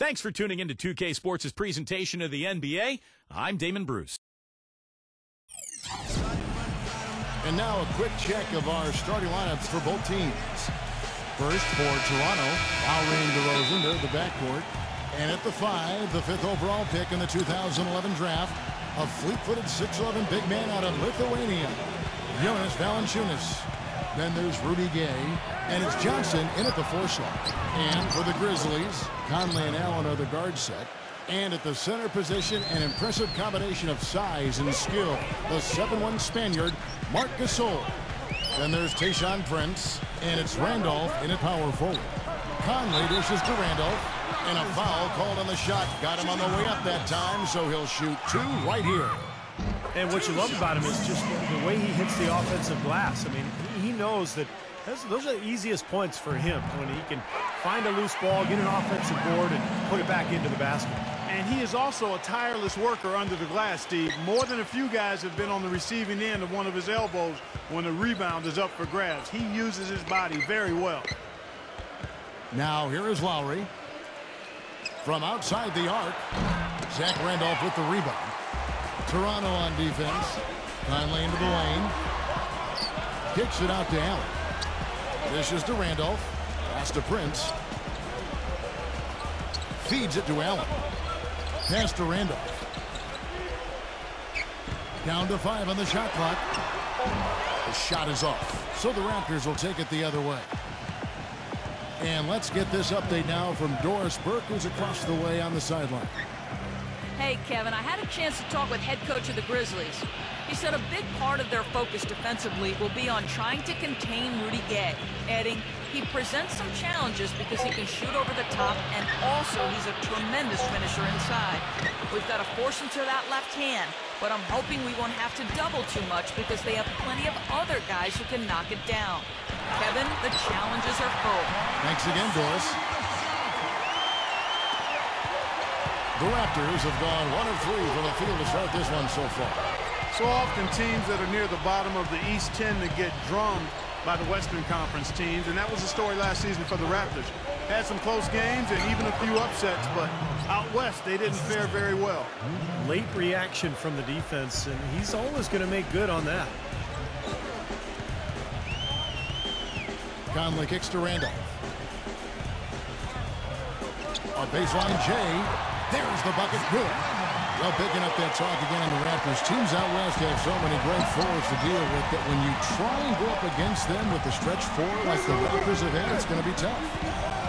Thanks for tuning in to 2K Sports' presentation of the NBA. I'm Damon Bruce. And now a quick check of our starting lineups for both teams. First for Toronto, Lowry and DeRozan, they're the backcourt. And at the 5, the 5th overall pick in the 2011 draft, a fleet-footed 6'11" big man out of Lithuania, Jonas Valanciunas. Then there's Rudy Gay, and it's Johnson in at the 4 slot. And for the Grizzlies, Conley and Allen are the guard set. And at the center position, an impressive combination of size and skill, the 7'1" Spaniard, Marc Gasol. Then there's Tayshaun Prince, and it's Randolph in at power forward. Conley dishes to Randolph, and a foul called on the shot. Got him on the way up that time, so he'll shoot 2 right here. And what you love about him is just the way he hits the offensive glass. I mean, he knows that those are the easiest points for him, when he can find a loose ball, get an offensive board, and put it back into the basket. And he is also a tireless worker under the glass, Steve. More than a few guys have been on the receiving end of one of his elbows when the rebound is up for grabs. He uses his body very well. Now here is Lowry. From outside the arc, Zach Randolph with the rebound. Toronto on defense. Conley into the lane. Kicks it out to Allen. Dishes to Randolph. Pass to Prince. Feeds it to Allen. Pass to Randolph. Down to 5 on the shot clock. The shot is off, so the Raptors will take it the other way. And let's get this update now from Doris Burke, who's across the way on the sideline. Hey, Kevin, I had a chance to talk with head coach of the Grizzlies. He said a big part of their focus defensively will be on trying to contain Rudy Gay, adding, he presents some challenges because he can shoot over the top, and also he's a tremendous finisher inside. We've got to force him to that left hand, but I'm hoping we won't have to double too much because they have plenty of other guys who can knock it down. Kevin, the challenges are full. Thanks again, Doris. The Raptors have gone 1 of 3 from the field to start this one so far. So often teams that are near the bottom of the East tend to get drummed by the Western Conference teams, and that was the story last season for the Raptors. Had some close games and even a few upsets, but out west they didn't fare very well. Late reaction from the defense, and he's always going to make good on that. Conley kicks to Randolph. A baseline J. There's the bucket. Good. Well, picking up that talk again on the Raptors. Teams out west have so many great forwards to deal with that when you try and go up against them with the stretch 4 like the Raptors have had, it's going to be tough.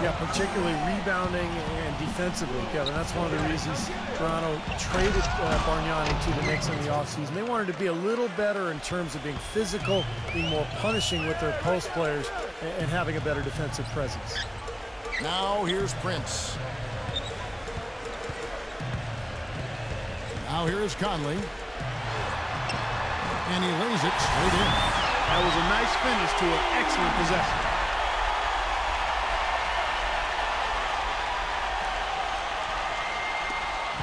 Yeah, particularly rebounding and defensively, Kevin. That's one of the reasons Toronto traded Bargnani to the Knicks in the offseason. They wanted to be a little better in terms of being physical, being more punishing with their post players, and having a better defensive presence. Now here's Prince. Now here is Conley. And he lays it straight in. That was a nice finish to an excellent possession.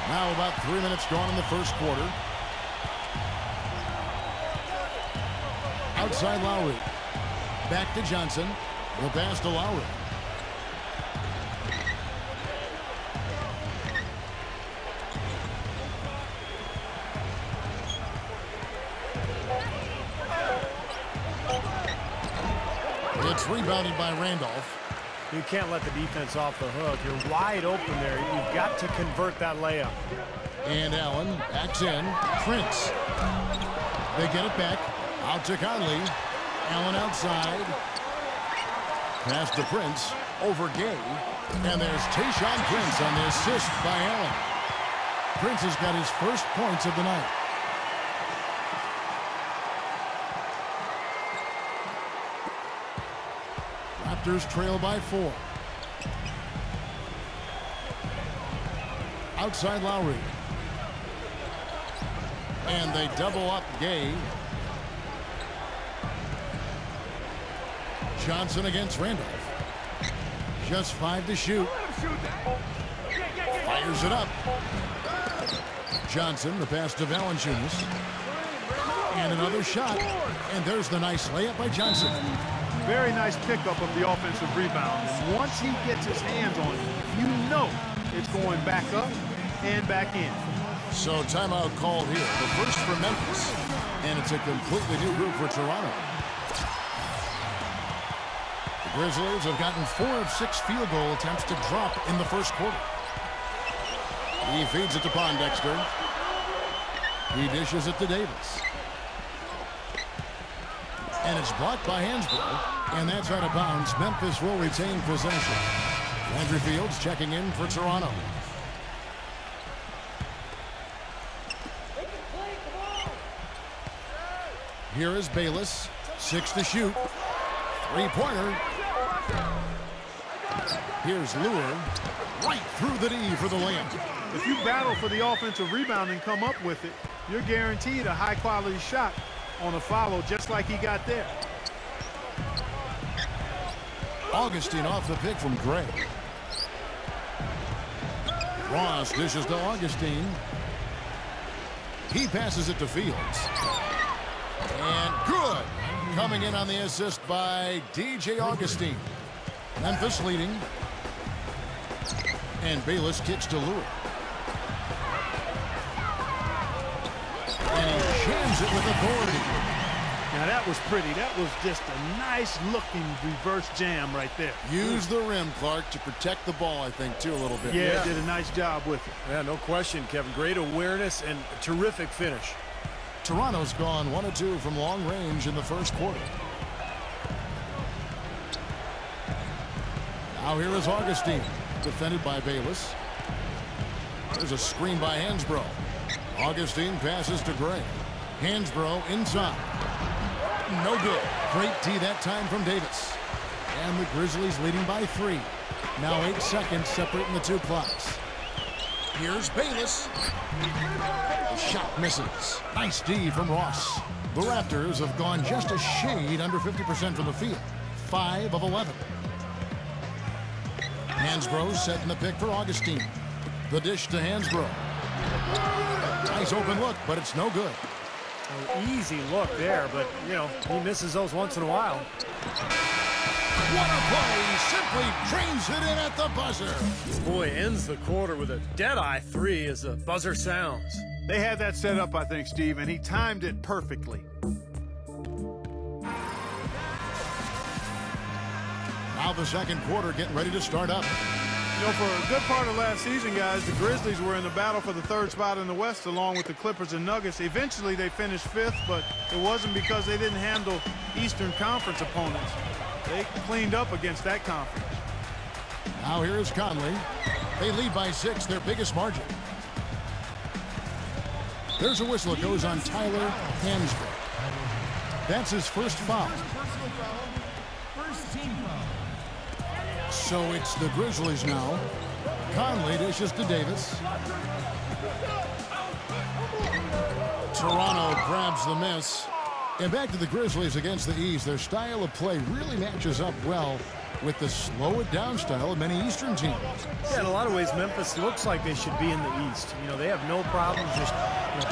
Now about 3 minutes gone in the first quarter. Outside Lowry. Back to Johnson. The pass to Lowry. It's rebounded by Randolph. You can't let the defense off the hook. You're wide open there. You've got to convert that layup. And Allen backs in. Prince. They get it back. Out to Conley. Allen outside. Pass to Prince. Over Gay. And there's Tayshaun Prince on the assist by Allen. Prince has got his first points of the night. Raptors trail by 4. Outside Lowry. And they double up Gay. Johnson against Randolph. Just 5 to shoot. Fires it up. Johnson, the pass to Valanciunas. And another shot. And there's the nice layup by Johnson. Very nice pickup of the offensive rebound. And once he gets his hands on it, you know it's going back up and back in. So timeout called here. The first for Memphis. And it's a completely new group for Toronto. The Grizzlies have gotten 4 of 6 field goal attempts to drop in the first quarter. He feeds it to Pondexter. He dishes it to Davis. And it's blocked by Hansbrough. And that's out of bounds. Memphis will retain possession. Andrew Fields checking in for Toronto. Here is Bayless. 6 to shoot. 3-pointer. Here's Lure. Right through the D for the layup. If you battle for the offensive rebound and come up with it, you're guaranteed a high-quality shot on a follow, just like he got there. Augustine off the pick from Gray. Ross dishes to Augustine. He passes it to Fields. And good. Coming in on the assist by DJ Augustine. Memphis leading. And Bayless kicks to Lure. And he jams it with authority. Now that was pretty. That was just a nice-looking reverse jam right there. Use the rim, Clark, to protect the ball, I think, too, a little bit. Yeah, did a nice job with it. Yeah, no question, Kevin. Great awareness and a terrific finish. Toronto's gone 1 of 2 from long range in the first quarter. Now here is Augustine, defended by Bayless. There's a screen by Hansbrough. Augustine passes to Gray. Hansbrough inside. No good. Great D that time from Davis. And the Grizzlies leading by 3. Now 8 seconds separating the 2 clocks. Here's Bayless. The shot misses. Nice D from Ross. The Raptors have gone just a shade under 50% from the field. 5 of 11. Hansbrough setting the pick for Augustine. The dish to Hansbrough. Nice open look, but it's no good. Easy look there, but, you know, he misses those once in a while. What a play! Simply drains it in at the buzzer. Boy, ends the quarter with a dead-eye 3 as the buzzer sounds. They had that set up, I think, Steve, and he timed it perfectly. Now the second quarter getting ready to start up. You know, for a good part of last season, guys, the Grizzlies were in the battle for the 3rd spot in the West along with the Clippers and Nuggets. Eventually, they finished 5th, but it wasn't because they didn't handle Eastern Conference opponents. They cleaned up against that conference. Now here is Conley. They lead by 6, their biggest margin. There's a whistle that goes on Tyler Hansbrough. That's his first foul. So it's the Grizzlies now. Conley dishes to Davis. Toronto grabs the miss. And back to the Grizzlies against the East. Their style of play really matches up well with the slow-it-down style of many Eastern teams. Yeah, in a lot of ways, Memphis looks like they should be in the East. You know, they have no problem just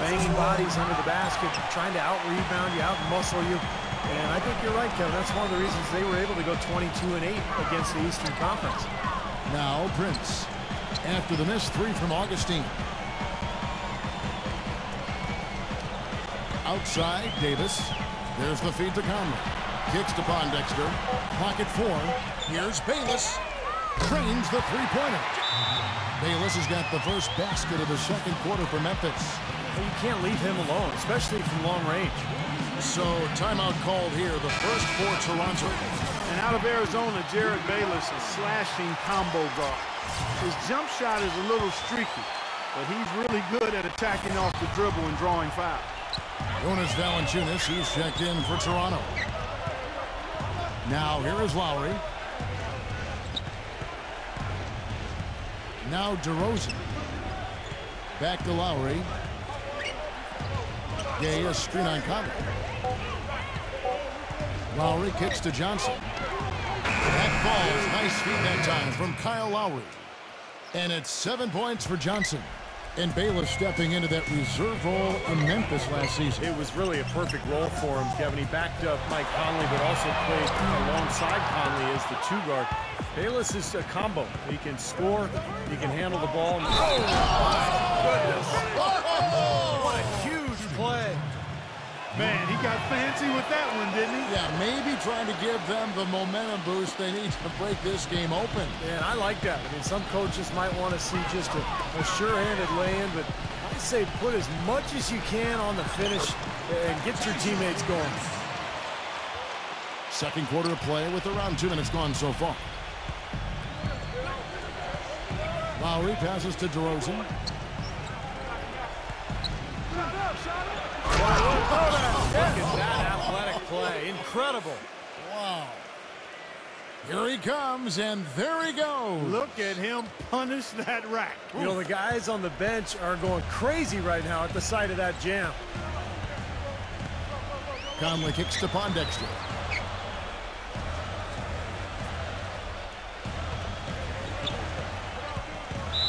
banging bodies under the basket, trying to out-rebound you, out-muscle you. And I think you're right, Kevin. That's one of the reasons they were able to go 22-8 against the Eastern Conference. Now Prince. After the missed 3 from Augustine. Outside, Davis. There's the feed to Conley. Kicks to Pondexter. Pocket 4. Here's Bayless. Trains the 3-pointer. Bayless has got the first basket of the second quarter for Memphis. Well, you can't leave him alone, especially from long range. So, timeout called here, the first for Toronto. And out of Arizona, Jared Bayless, a slashing combo guard. His jump shot is a little streaky, but he's really good at attacking off the dribble and drawing fouls. Jonas Valanciunas, he's checked in for Toronto. Now, here is Lowry. Now, DeRozan. Back to Lowry. Gay, a screen on Conley. Lowry kicks to Johnson. That falls. Nice feed that time from Kyle Lowry. And it's 7 points for Johnson. And Bayless stepping into that reserve role in Memphis last season. It was really a perfect role for him, Kevin. He backed up Mike Conley, but also played alongside Conley as the 2 guard. Bayless is a combo. He can score, he can handle the ball. Oh, my goodness. What a huge play. Man, he got fancy with that one, didn't he? Yeah, maybe trying to give them the momentum boost they need to break this game open. Man, I like that. I mean, some coaches might want to see just a sure-handed lay-in, but I say put as much as you can on the finish and get your teammates going. Second quarter of play with around 2 minutes gone so far. Lowry passes to DeRozan. Look at that athletic play. Incredible. Wow. Here he comes, and there he goes. Look at him punish that rack. You know, the guys on the bench are going crazy right now at the sight of that jam. Conley kicks to Pondexter.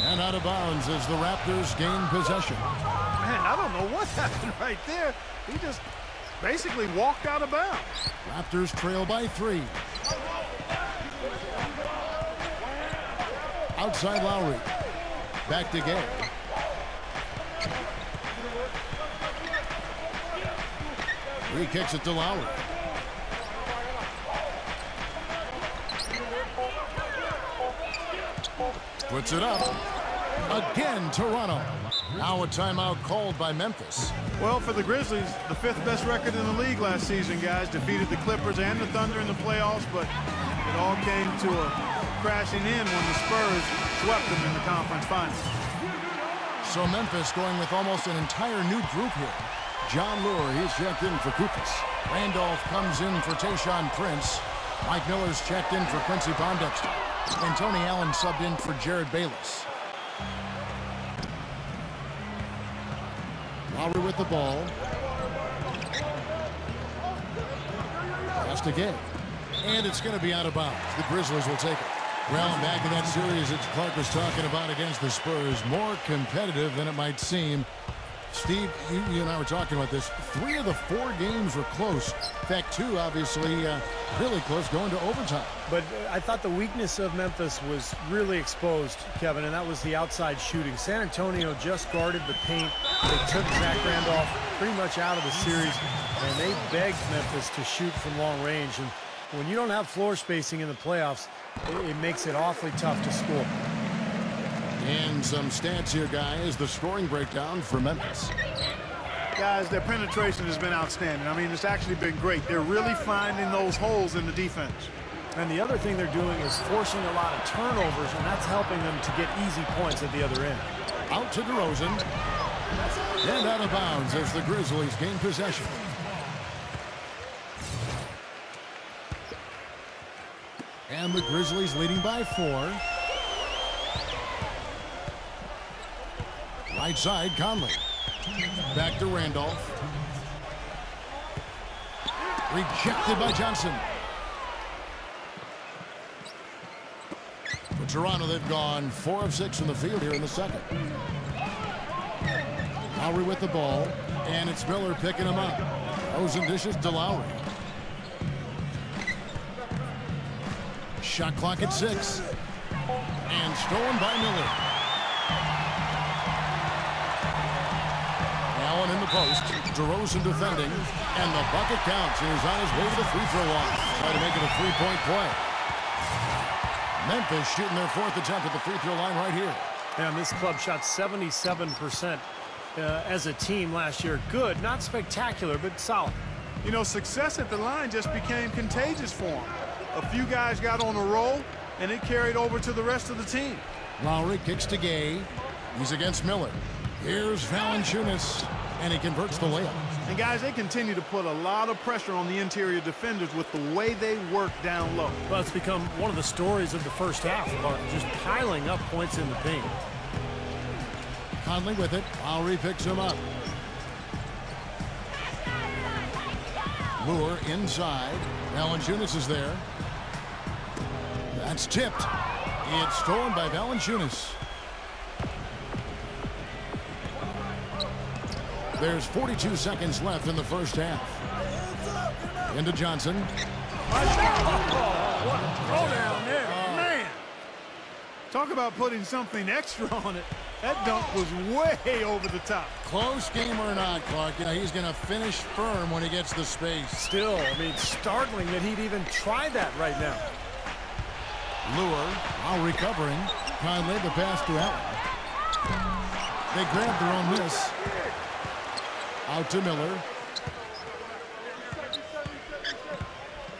And out of bounds as the Raptors gain possession. Man, I don't know what happened right there. He just basically walked out of bounds. Raptors trail by 3. Outside Lowry. Back to Gay. He kicks it to Lowry. Puts it up. Again, Toronto. Now a timeout called by Memphis. Well, for the Grizzlies, the 5th best record in the league last season, guys. Defeated the Clippers and the Thunder in the playoffs, but it all came to a crashing in when the Spurs swept them in the conference finals. So Memphis going with almost an entire new group here. John Lure, he's checked in for Kukas. Randolph comes in for Tayshaun Prince. Mike Miller's checked in for Quincy Pondexter. And Tony Allen subbed in for Jared Bayless. Lowry with the ball. Pass to Gay. And it's going to be out of bounds. The Grizzlies will take it. Well, back in that series that Clark was talking about against the Spurs, more competitive than it might seem. Steve, you and I were talking about this. 3 of the 4 games were close. In fact, 2 obviously really close, going to overtime. But I thought the weakness of Memphis was really exposed, Kevin, and that was the outside shooting. San Antonio just guarded the paint. They took Zach Randolph pretty much out of the series, and they begged Memphis to shoot from long range. And when you don't have floor spacing in the playoffs, it makes it awfully tough to score. And some stats here, guys. The scoring breakdown for Memphis. Guys, their penetration has been outstanding. I mean, it's actually been great. They're really finding those holes in the defense. And the other thing they're doing is forcing a lot of turnovers, and that's helping them to get easy points at the other end. Out to DeRozan. And out of bounds as the Grizzlies gain possession. And the Grizzlies leading by 4. Right side, Conley. Back to Randolph. Rejected by Johnson. For Toronto, they've gone 4 of 6 from the field here in the second. Lowry with the ball, and it's Miller picking him up. Rosen dishes to Lowry. Shot clock at 6. And stolen by Miller. Allen in the post. DeRozan defending. And the bucket counts. He is on his way to the free throw line. Try to make it a 3-point play. Memphis shooting their 4th attempt at the free throw line right here. And this club shot 77% as a team last year. Good, not spectacular, but solid. You know, success at the line just became contagious for them. A few guys got on a roll, and it carried over to the rest of the team. Lowry kicks to Gay. He's against Miller. Here's Valanciunas, and he converts the layup. And guys, they continue to put a lot of pressure on the interior defenders with the way they work down low. Well, it's become one of the stories of the first half, just piling up points in the paint. Conley with it. Lowry picks him up. Lure inside. Valanciunas is there. That's tipped. It's stolen by Valanciunas. There's 42 seconds left in the first half. Into Johnson. What a throwdown there. Man. Talk about putting something extra on it. That dunk was way over the top. Close game or not, Clark, he's going to finish firm when he gets the space. Still, I mean, startling that he'd even try that right now. Lure, while recovering, Conley the pass to Allen. They grab their own miss. Out to Miller.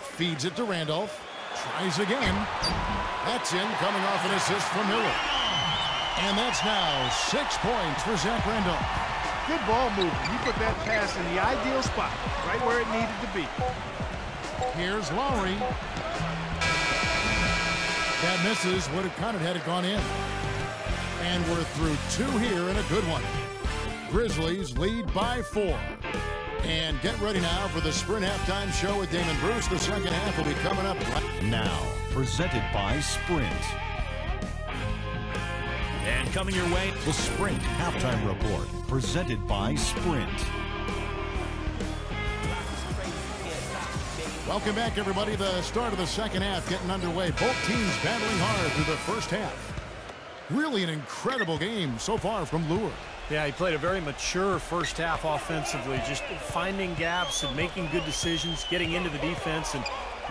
Feeds it to Randolph. Tries again. That's in, coming off an assist from Miller. And that's now 6 points for Zach Randolph. Good ball movement. He put that pass in the ideal spot, right where it needed to be. Here's Lowry. That misses. Would have counted had it gone in. And we're through 2 here and a good one. Grizzlies lead by 4. And get ready now for the Sprint halftime show with Damon Bruce. The second half will be coming up now. Presented by Sprint. And coming your way, The Sprint halftime report. Presented by Sprint. Welcome back, everybody. The start of the second half getting underway. Both teams battling hard through the first half. Really an incredible game so far from Lure. Yeah, he played a very mature first half offensively, just finding gaps and making good decisions, getting into the defense and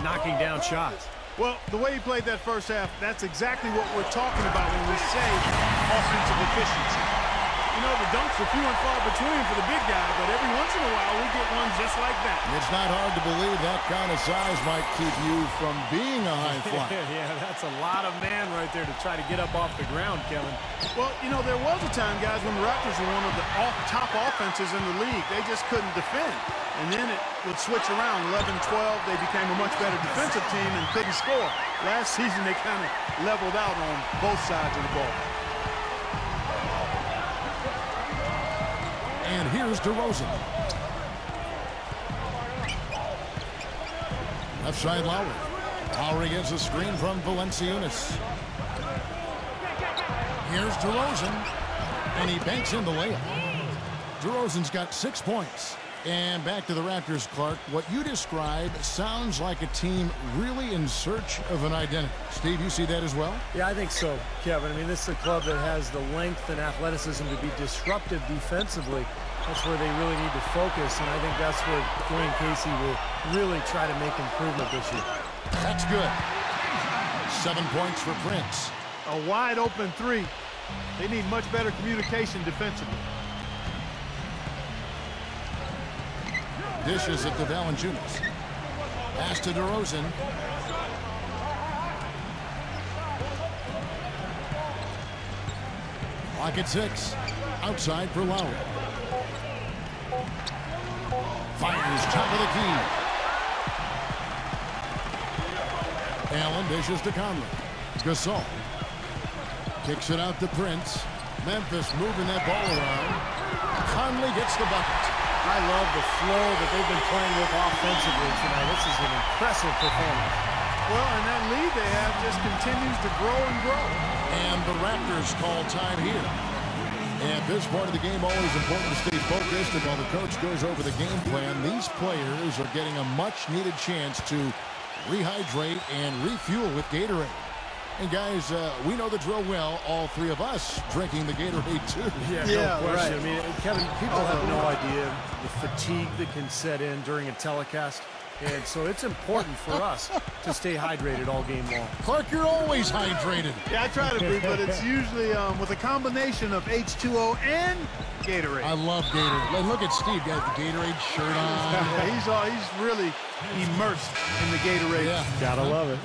knocking down shots. Well, the way he played that first half, that's exactly what we're talking about when we say offensive efficiency. You know, the dunks are few and far between for the big guy, but every once in a while we get one just like that. It's not hard to believe that kind of size might keep you from being a high flyer. Yeah, that's a lot of man right there to try to get up off the ground, Kevin. Well, you know, there was a time, guys, when the Raptors were one of the top offenses in the league. They just couldn't defend. And then it would switch around. 11-12, they became a much better defensive team and couldn't score. Last season, they kind of leveled out on both sides of the ball. And here's DeRozan. Left side Lowry. Lowry gets a screen from Valanciunas. Here's DeRozan. And he banks in the layup. DeRozan's got 6 points. And back to the Raptors, Clark. What you describe sounds like a team really in search of an identity. Steve, you see that as well? Yeah, I think so, Kevin. I mean, this is a club that has the length and athleticism to be disruptive defensively. That's where they really need to focus, and I think that's where Dwayne Casey will really try to make improvement this year. That's good. 7 points for Prince. A wide open three. They need much better communication defensively. Dishes it to Valanciunas. Pass to DeRozan. Clock at 6. Outside for Lowry. Fires top of the key. Allen dishes to Conley. Gasol. Kicks it out to Prince. Memphis moving that ball around. Conley gets the bucket. I love the flow that they've been playing with offensively tonight. This is an impressive performance. Well, and that lead they have just continues to grow and grow. And the Raptors call time here. And this part of the game always important to stay focused. And while the coach goes over the game plan, these players are getting a much-needed chance to rehydrate and refuel with Gatorade. And guys, we know the drill well. All 3 of us drinking the Gatorade too. Yeah, no question. Right. I mean, Kevin, people have no idea the fatigue that can set in during a telecast. And so it's important for us to stay hydrated all game long. Clark, you're always hydrated. Yeah, I try to be, but it's usually with a combination of H2O and Gatorade. I love Gatorade. Look at Steve, got the Gatorade shirt on. Yeah, he's really immersed in the Gatorade. Yeah, gotta love it.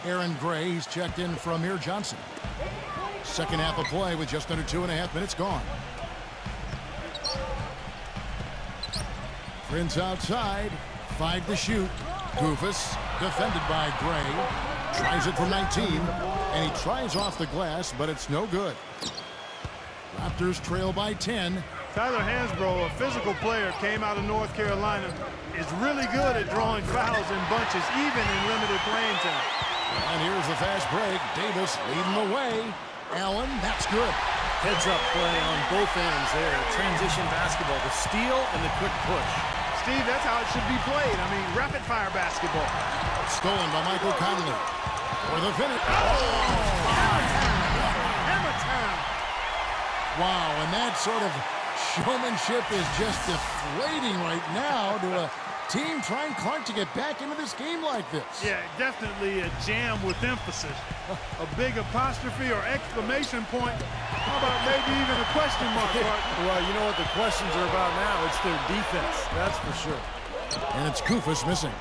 Aaron Gray, he's checked in from Amir Johnson. Second half of play with just under 2.5 minutes gone. Prince outside, 5 to shoot. Goofus, defended by Gray. Tries it from 19, and he tries off the glass, but it's no good. Raptors trail by 10. Tyler Hansbrough, a physical player, came out of North Carolina, is really good at drawing fouls in bunches, even in limited playing time. And here's the fast break. Davis leading the way. Allen, that's good. Heads-up play on both ends there. Transition basketball, the steal and the quick push. Steve, that's how it should be played. I mean, rapid-fire basketball. Stolen by Michael Conley. For the finish. Hammer time. Wow, and that sort of showmanship is just deflating right now to a team trying Clark to get back into this game like this. Yeah, definitely a jam with emphasis. A big apostrophe or exclamation point. How about maybe even a question mark, Martin? Well, you know what the questions are about now? It's their defense, that's for sure. And it's Kufis missing.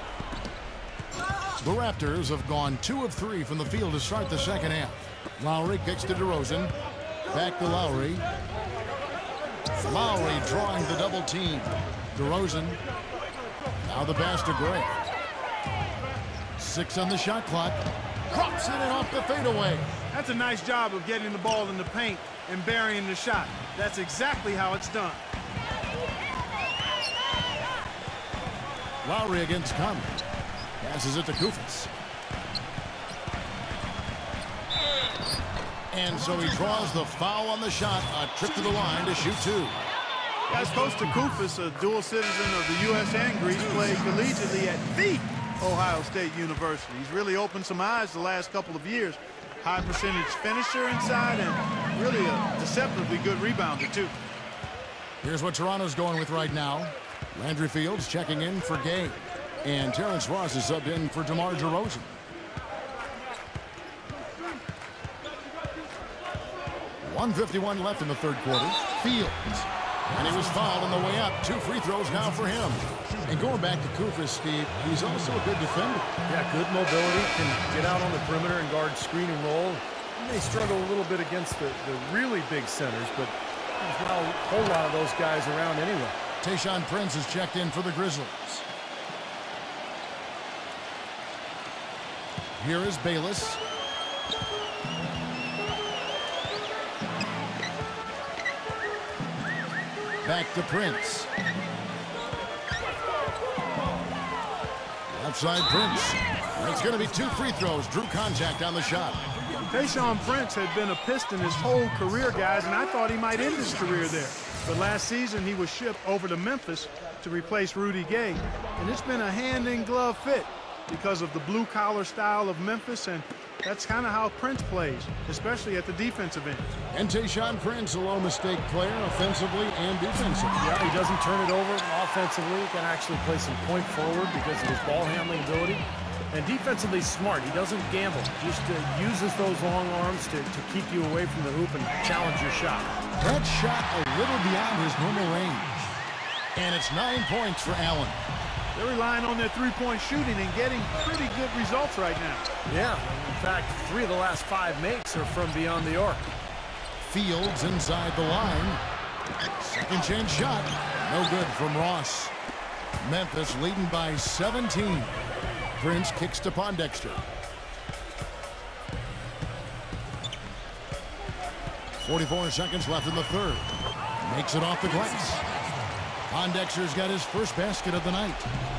The Raptors have gone 2 of 3 from the field to start the second half. Lowry kicks to DeRozan. Back to Lowry. Lowry drawing the double team. DeRozan. Now the pass to Gray. 6 on the shot clock. Drops it and off the fadeaway. That's a nice job of getting the ball in the paint and burying the shot. That's exactly how it's done. Lowry against Conley. Passes it to Kufis. And so he draws the foul on the shot. A trip to the line to shoot 2. As Coach Kufis, a dual citizen of the U.S. and Greece, played collegiately at the Ohio State University. He's really opened some eyes the last couple of years. High percentage finisher inside and really a deceptively good rebounder, too. Here's what Toronto's going with right now. Landry Fields checking in for Gay. And Terrence Ross is subbed in for DeMar DeRozan. .151 left in the third quarter. Fields. And he was fouled on the way up. 2 free throws now for him. And going back to Kufis, Steve, he's also a good defender. Yeah, good mobility, can get out on the perimeter and guard screen and roll. He may struggle a little bit against the really big centers, but there's not a whole lot of those guys around anyway. Tayshaun Prince is checked in for the Grizzlies. Here is Bayless. Back to Prince. Outside Prince. It's going to be 2 free throws. Drew contact on the shot. Tayshaun Prince had been a Piston his whole career, guys, and I thought he might end his career there. But last season, he was shipped over to Memphis to replace Rudy Gay. And it's been a hand-in-glove fit because of the blue-collar style of Memphis, and that's kind of how Prince plays, especially at the defensive end. And Tayshaun Prince, a low-mistake player, offensively and defensively. Yeah, he doesn't turn it over offensively. He can actually play some point forward because of his ball handling ability. And defensively smart. He doesn't gamble. Just uses those long arms to keep you away from the hoop and challenge your shot. That shot a little beyond his normal range. And it's 9 points for Allen. They're relying on their three-point shooting and getting pretty good results right now. Yeah, in fact, 3 of the last 5 makes are from beyond the arc. Fields inside the line. Second chance shot. No good from Ross. Memphis leading by 17. Prince kicks to Pondexter. 44 seconds left in the third. Makes it off the glass. Pondexter's got his first basket of the night.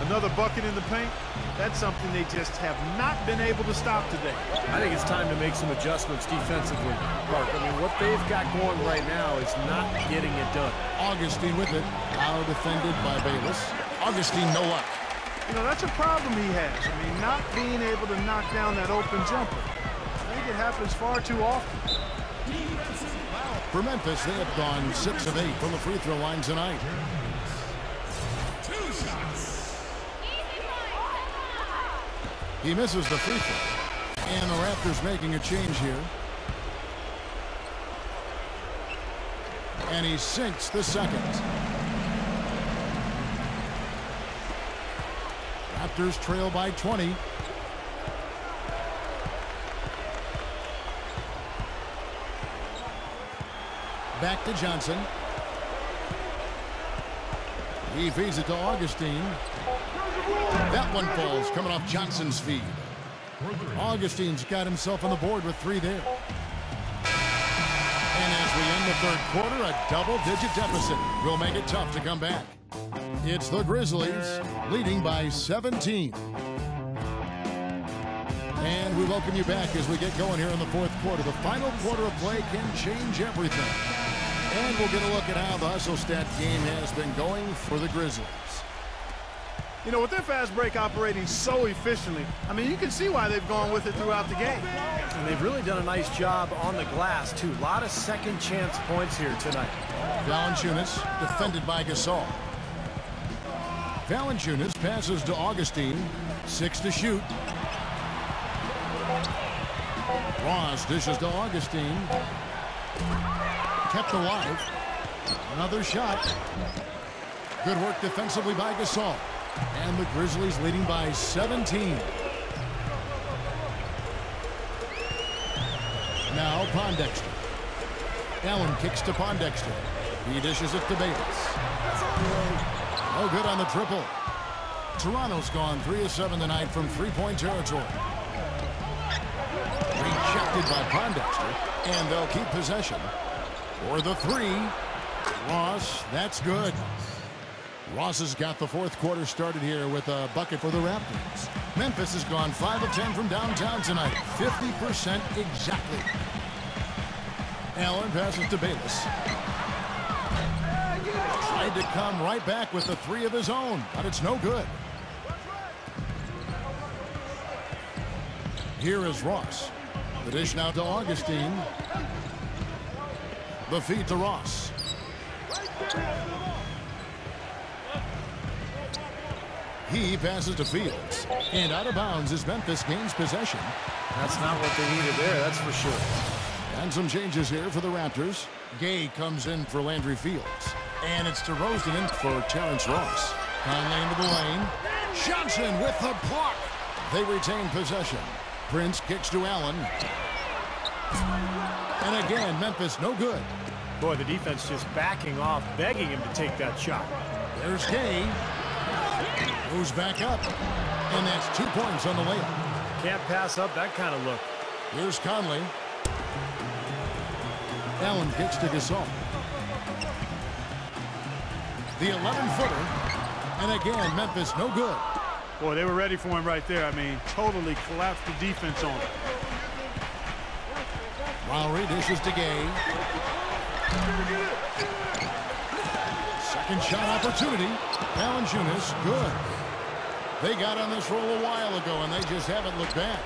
Another bucket in the paint. That's something they just have not been able to stop today. I think it's time to make some adjustments defensively, Clark. I mean, what they've got going right now is not getting it done. Augustine with it. Now defended by Bayless. Augustine, no luck. You know, that's a problem he has. I mean, not being able to knock down that open jumper. I think it happens far too often. For Memphis, they have gone 6 of 8 from the free throw line tonight. He misses the free throw. And the Raptors making a change here. And he sinks the second. Raptors trail by 20. Back to Johnson. He feeds it to Augustine. That one falls, coming off Johnson's feed. Augustine's got himself on the board with 3 there. And as we end the third quarter, a double-digit deficit will make it tough to come back. It's the Grizzlies leading by 17. And we welcome you back as we get going here in the fourth quarter. The final quarter of play can change everything. And we'll get a look at how the hustle stat game has been going for the Grizzlies. You know, with their fast break operating so efficiently, I mean, you can see why they've gone with it throughout the game. And they've really done a nice job on the glass, too. A lot of second chance points here tonight. Valanciunas defended by Gasol. Valanciunas passes to Augustine. 6 to shoot. Ross dishes to Augustine. Kept alive. Another shot. Good work defensively by Gasol. And the Grizzlies leading by 17. Now Pondexter. Allen kicks to Pondexter. He dishes it to Bayless. No good on the triple. Toronto's gone 3 of 7 tonight from three-point territory. Rejected by Pondexter, and they'll keep possession. For the three, Ross, that's good. Ross has got the fourth quarter started here with a bucket for the Raptors. Memphis has gone 5 of 10 from downtown tonight, 50% exactly. Allen passes to Bayless. Tried to come right back with the three of his own, but it's no good. Here is Ross. The dish now to Augustine. The feed to Ross. He passes to Fields. And out of bounds as Memphis gains possession. That's not what they needed there, that's for sure. And some changes here for the Raptors. Gay comes in for Landry Fields. And it's DeRozan in for Terrence Ross. Conley into the lane. Johnson with the block. They retain possession. Prince kicks to Allen. And again, Memphis no good. Boy, the defense just backing off, begging him to take that shot. There's Gay. Moves back up. And that's 2 points on the layup. Can't pass up that kind of look. Here's Conley. Allen kicks to Gasol. The 11-footer. And again, Memphis no good. Boy, they were ready for him right there. I mean, totally collapsed the defense on him. Lowry dishes to Gay. Second shot opportunity. Valanciunas, good. They got on this roll a while ago, and they just haven't looked back.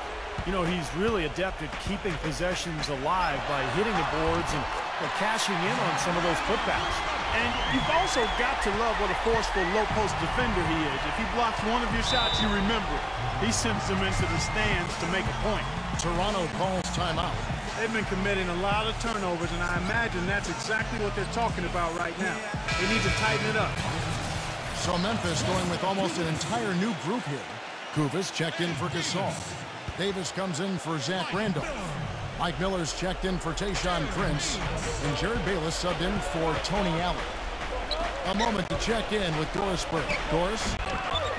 You know, he's really adept at keeping possessions alive by hitting the boards and cashing in on some of those putbacks. And you've also got to love what a forceful low-post defender he is. If he blocks one of your shots, you remember it. He sends them into the stands to make a point. Toronto calls timeout. They've been committing a lot of turnovers, and I imagine that's exactly what they're talking about right now. They need to tighten it up. So Memphis going with almost an entire new group here. Kuvas checked in for Gasol. Davis comes in for Zach Randolph. Mike Miller's checked in for Tayshaun Prince. And Jared Bayless subbed in for Tony Allen. A moment to check in with Doris Burke. Doris?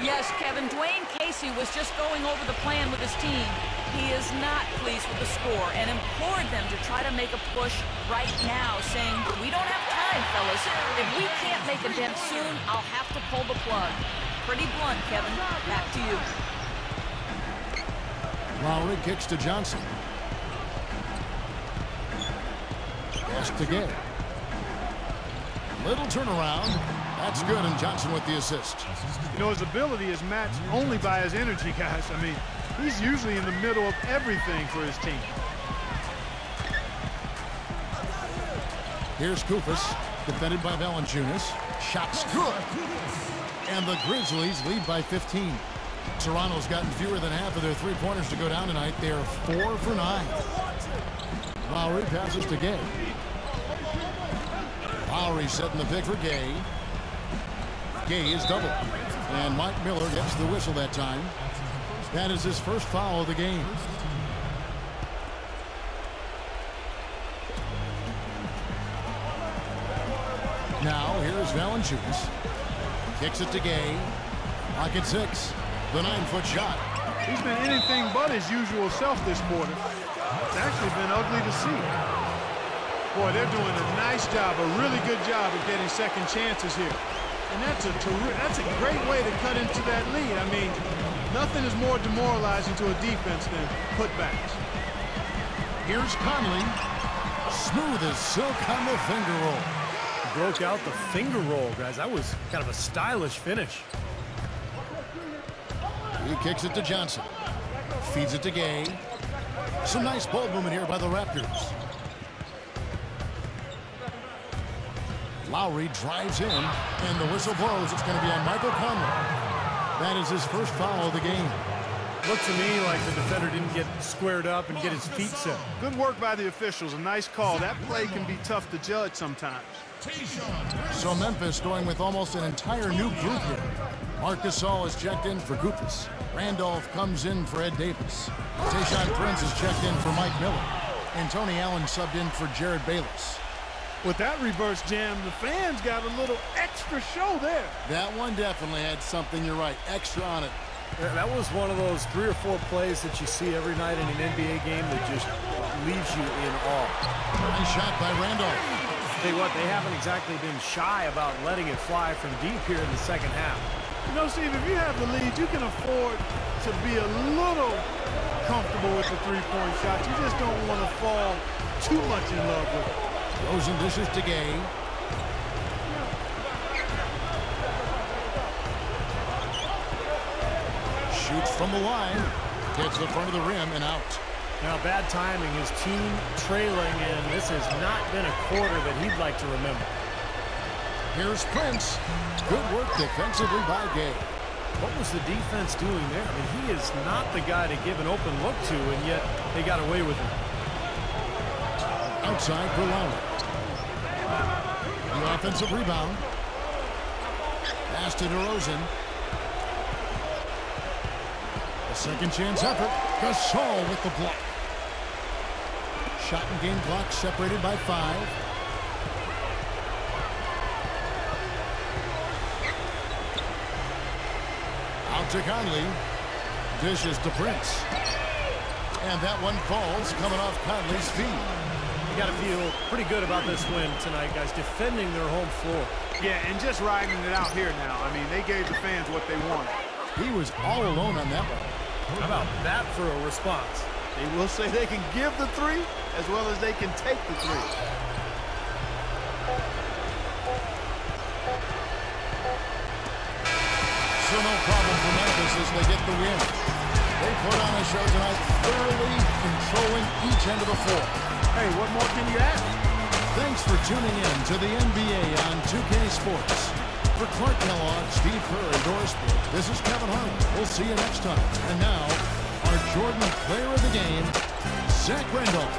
Yes, Kevin. Dwayne Casey was just going over the plan with his team. He is not pleased with the score and implored them to try to make a push right now, saying, "We don't have time, fellas. If we can't make a dent soon, I'll have to pull the plug." Pretty blunt, Kevin. Back to you. Lowry kicks to Johnson. Pass to Gay. Little turnaround. That's good, and Johnson with the assist. You know, his ability is matched only by his energy, guys. I mean, he's usually in the middle of everything for his team. Here's Kufis, defended by Valanciunas. Shot's good. And the Grizzlies lead by 15. Toronto's gotten fewer than half of their three-pointers to go down tonight. They are 4 for 9. Lowry passes to Gay. Lowry setting the pick for Gay. Gay is doubled. And Mike Miller gets the whistle that time. That is his first foul of the game. Now here's Valanciunas. Kicks it to Gay. Pocket 6. The 9-foot shot. He's been anything but his usual self this quarter. It's actually been ugly to see. Boy, they're doing a nice job, a really good job of getting second chances here. And that's a great way to cut into that lead. I mean, Nothing is more demoralizing to a defense than putbacks. Here's Conley. Smooth as silk on the finger roll. Broke out the finger roll, guys. That was kind of a stylish finish. He kicks it to Johnson. Feeds it to Gay. Some nice ball movement here by the Raptors. Lowry drives in, and the whistle blows. It's going to be on Michael Conley. That is his first foul of the game. Looked to me like the defender didn't get squared up and get his feet set. Good work by the officials. A nice call. That play can be tough to judge sometimes. So Memphis going with almost an entire new group here. Marc Gasol is checked in for Kupis. Randolph comes in for Ed Davis. Tayshaun Prince is checked in for Mike Miller. And Tony Allen subbed in for Jared Bayless. With that reverse jam, the fans got a little extra show there. That one definitely had something, you're right, extra on it. That was one of those 3 or 4 plays that you see every night in an NBA game that just leaves you in awe. Nice shot by Randolph. Tell you what, they haven't exactly been shy about letting it fly from deep here in the second half. You know, Steve, if you have the lead, you can afford to be a little comfortable with the three-point shot. You just don't want to fall too much in love with it. Rosen dishes to Gay. Shoots from the line. Gets the front of the rim and out. Now, bad timing. His team trailing, and this has not been a quarter that he'd like to remember. Here's Prince. Good work defensively by Gay. What was the defense doing there? I mean, he is not the guy to give an open look to, and yet they got away with him. Outside for Lowry. The offensive rebound. Pass to DeRozan. A second chance effort. Gasol with the block. Shot and game clock separated by 5. Out to Conley. Dishes to Prince. And that one falls coming off Conley's feet. You got to feel pretty good about this win tonight, guys, defending their home floor. Yeah, and just riding it out here now. I mean, they gave the fans what they wanted. He was all alone on that one. How about that for a response? They will say they can give the 3 as well as they can take the 3. So no problem for Memphis as they get the win. They put on a show tonight, thoroughly controlling each end of the floor. Hey, what more can you ask? Thanks for tuning in to the NBA on 2K Sports. For Clark Kellogg, Steve Kerr, and Doris Burke, this is Kevin Harlan. We'll see you next time. And now, our Jordan player of the game, Zach Randolph.